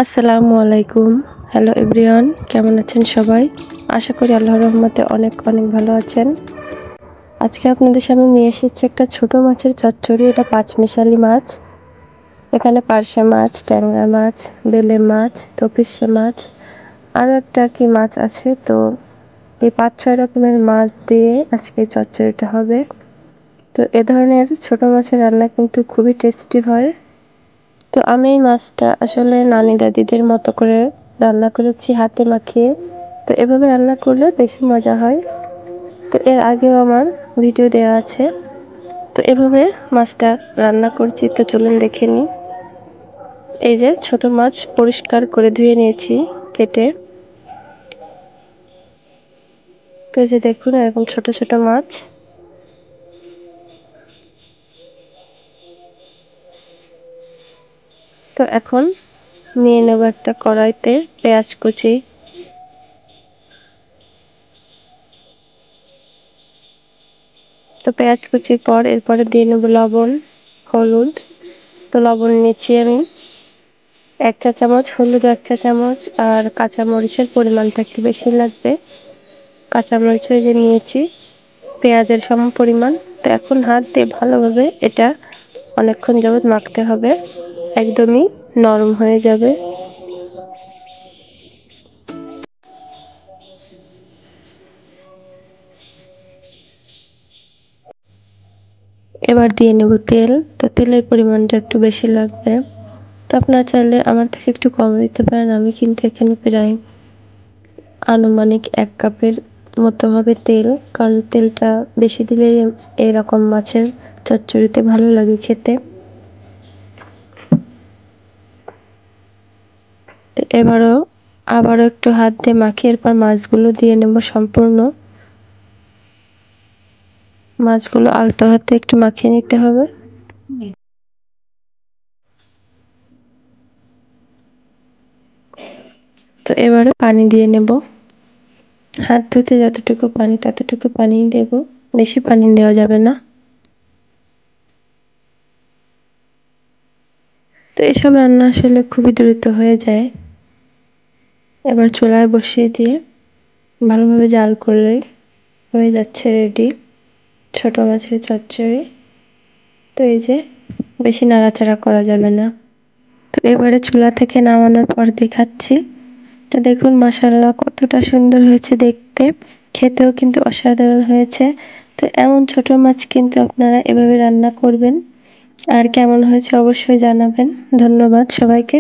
আসসালামু আলাইকুম। Hello everyone, কেমন আছেন সবাই? আশা করি আল্লাহর রহমতে অনেক ভালো আছেন। আজকে আপনাদের সামনে নিয়ে এসেছি একটা ছোট মাছের চচ্চড়ি। এটা পাঁচমিশালি মাছ। এখানে পার্শে মাছ, ট্যাংরা মাছ, বেলে মাছ, তপিসে মাছ, আরও একটা কি মাছ আছে। তো এই 5-6 রকমের মাছ দিয়ে আজকে এই চচ্চড়িটা হবে। তো এ ধরনের ছোট মাছের রান্না কিন্তু খুবই টেস্টি হয়। তো আমি এই মাছটা আসলে নানি দাদিদের মতো করে রান্না করেছি, হাতে মাখিয়ে। তো এভাবে রান্না করলে বেশি মজা হয়। তো এর আগেও আমার ভিডিও দেওয়া আছে। তো এভাবে মাছটা রান্না করছি, তো চলুন দেখে নিই। এই যে ছোট মাছ পরিষ্কার করে ধুয়ে নিয়েছি কেটে। তো এই যে দেখুন, এরকম ছোট ছোট মাছ। তো এখন নিয়ে নেব একটা কড়াইতে পেঁয়াজ কুচি। তো পেঁয়াজ কুচির পর এরপরে দিয়ে নেব লবণ, হলুদ। তো লবণ নিচ্ছি আমি 1 চা চামচ, হলুদ 1 চা চামচ, আর কাঁচামরিচের পরিমাণটা একটু বেশি লাগবে। কাঁচামরিচও যে নিয়েছি পেঁয়াজের সম পরিমাণ। তো এখন হাত দিয়ে ভালোভাবে এটা অনেকক্ষণ যাবত মাখতে হবে, একদমই নরম হয়ে যাবে। এবার দিয়ে নেব তেল। তো তেলের পরিমাণটা একটু বেশি লাগবে। তো আপনারা চাইলে আমার থেকে একটু কম দিতে পারেন। আমি কিন্তু এখানে প্রায় আনুমানিক 1 কাপের মতো হবে তেল, কারণ তেলটা বেশি দিলে এরকম মাছের চচ্চড়িতে ভালো লাগে খেতে। তো আবারও একটু হাত দিয়ে মাখিয়ে এরপর মাছগুলো দিয়ে নেব সম্পূর্ণ। মাছগুলো আলতো হাতে একটু মাখিয়ে নিতে হবে। তো এবারে পানি দিয়ে নেব। হাত ধুতে যতটুকু পানি ততটুকু পানি দেব, বেশি পানি দেওয়া যাবে না। তো এসব রান্না আসলে খুবই দ্রুত হয়ে যায়। এবার চুলায় বসিয়ে দিয়ে ভালোভাবে জাল করলেই হয়ে যাচ্ছে রেডি ছোট মাছের চচ্চড়ি। তো এই যে বেশি নাড়াচাড়া করা যাবে না। তো এবারে চুলা থেকে নামানোর পর দেখাচ্ছি। তো দেখুন মাশাআল্লাহ কতটা সুন্দর হয়েছে দেখতে, খেতেও কিন্তু অসাধারণ হয়েছে। তো এমন ছোট মাছ কিন্তু আপনারা এভাবে রান্না করবেন, আর কেমন হয়েছে অবশ্যই জানাবেন। ধন্যবাদ সবাইকে।